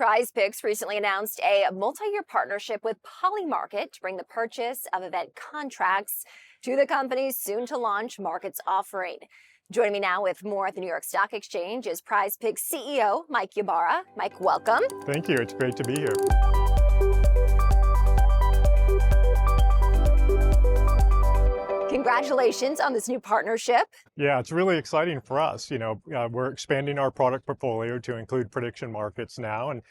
PrizePicks recently announced a multi-year partnership with Polymarket to bring the purchase of event contracts to the company's soon-to-launch markets offering. Joining me now with more at the New York Stock Exchange is PrizePicks CEO Mike Ybarra. Mike, welcome. Thank you. It's great to be here. Congratulations on this new partnership. Yeah, it's really exciting for us. We're expanding our product portfolio to include prediction markets now. And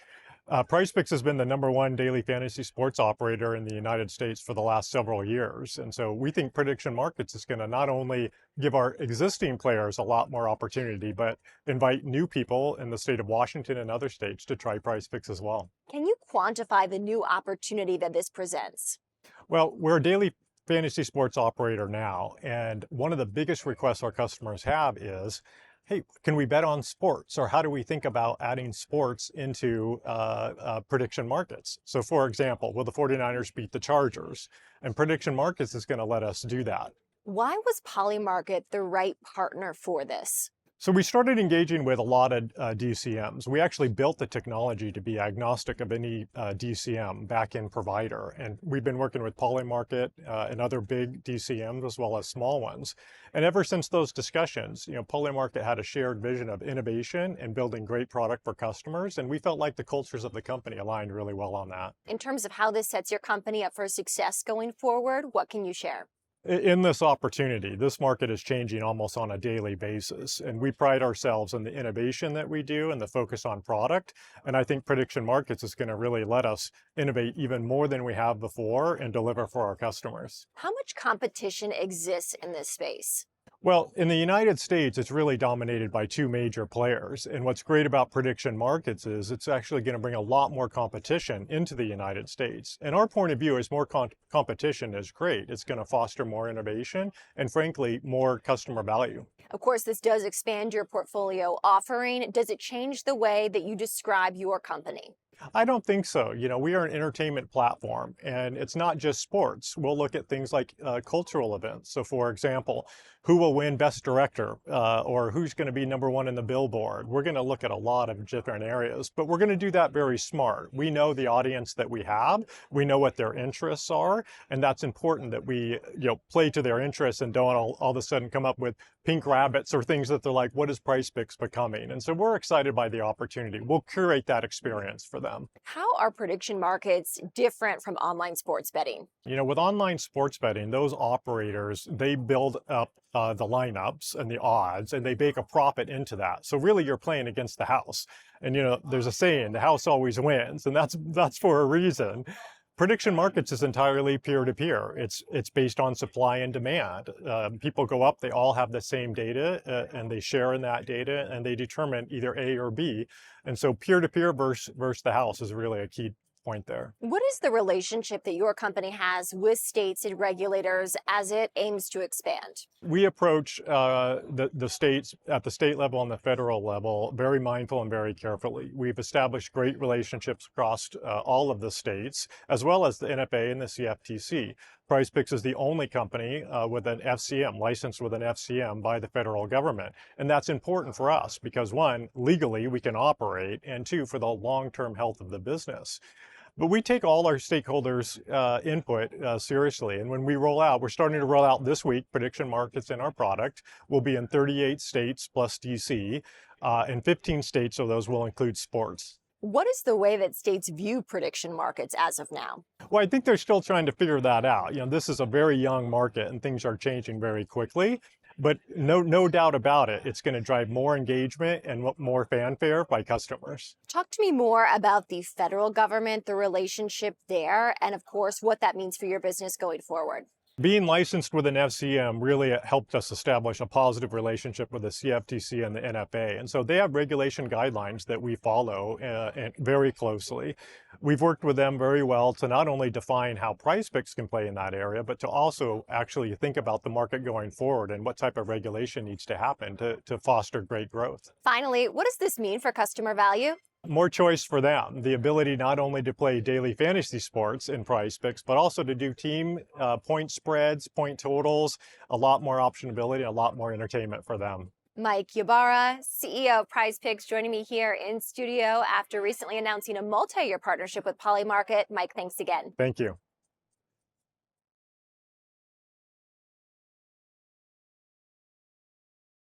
PrizePicks has been the #1 daily fantasy sports operator in the United States for the last several years. And so we think prediction markets is going to not only give our existing players a lot more opportunity, but invite new people in the state of Washington and other states to try PrizePicks as well. Can you quantify the new opportunity that this presents? Well, we're a daily fantasy sports operator now, and one of the biggest requests our customers have is, hey, can we bet on sports? Or how do we think about adding sports into prediction markets? So for example, will the 49ers beat the Chargers? And prediction markets is going to let us do that. Why was Polymarket the right partner for this? So we started engaging with a lot of DCMs. We actually built the technology to be agnostic of any DCM back-end provider. And we've been working with Polymarket and other big DCMs as well as small ones. And ever since those discussions, Polymarket had a shared vision of innovation and building great product for customers. And we felt like the cultures of the company aligned really well on that. In terms of how this sets your company up for success going forward, what can you share? In this opportunity, this market is changing almost on a daily basis, and we pride ourselves in the innovation that we do and the focus on product. And I think prediction markets is going to really let us innovate even more than we have before and deliver for our customers. How much competition exists in this space? Well, in the United States, it's really dominated by two major players. And what's great about prediction markets is it's actually going to bring a lot more competition into the United States. And our point of view is more competition is great. It's going to foster more innovation and, frankly, more customer value. Of course, this does expand your portfolio offering. Does it change the way that you describe your company? I don't think so. We are an entertainment platform, and it's not just sports. We'll look at things like cultural events. So for example, who will win Best Director or who's going to be #1 in the Billboard? We're going to look at a lot of different areas, but we're going to do that very smart. We know the audience that we have. We know what their interests are, and that's important that we play to their interests and don't all of a sudden come up with pink rabbits or things that they're like, what is PrizePicks becoming? And so we're excited by the opportunity. We'll curate that experience for them. How are prediction markets different from online sports betting? With online sports betting, those operators, they build up the lineups and the odds, and they bake a profit into that. So really, you're playing against the house. And there's a saying, the house always wins, and that's for a reason. Prediction markets is entirely peer-to-peer. It's based on supply and demand. People go up, they all have the same data, and they share in that data, and they determine either A or B. And so peer-to-peer versus the house is really a key point there. What is the relationship that your company has with states and regulators as it aims to expand? We approach the states at the state level and the federal level very mindful and very carefully. We've established great relationships across all of the states, as well as the NFA and the CFTC. PrizePicks is the only company with an FCM, licensed with an FCM by the federal government. And that's important for us because, one, legally we can operate, and two, for the long-term health of the business. But we take all our stakeholders' input seriously. And when we roll out, we're starting to roll out this week prediction markets in our product. We'll be in 38 states plus DC, and 15 states of those will include sports. What is the way that states view prediction markets as of now? Well, I think they're still trying to figure that out. This is a very young market and things are changing very quickly. But no doubt about it, it's going to drive more engagement and more fanfare by customers. Talk to me more about the federal government, the relationship there, and of course, what that means for your business going forward. Being licensed with an FCM really helped us establish a positive relationship with the CFTC and the NFA. And so they have regulation guidelines that we follow and very closely. We've worked with them very well to not only define how PrizePicks can play in that area, but to also actually think about the market going forward and what type of regulation needs to happen to foster great growth. Finally, what does this mean for customer value? More choice for them, the ability not only to play daily fantasy sports in PrizePicks, but also to do team point spreads, point totals, a lot more optionability, a lot more entertainment for them. Mike Ybarra, CEO of PrizePicks, joining me here in studio after recently announcing a multi-year partnership with Polymarket. Mike, thanks again. Thank you.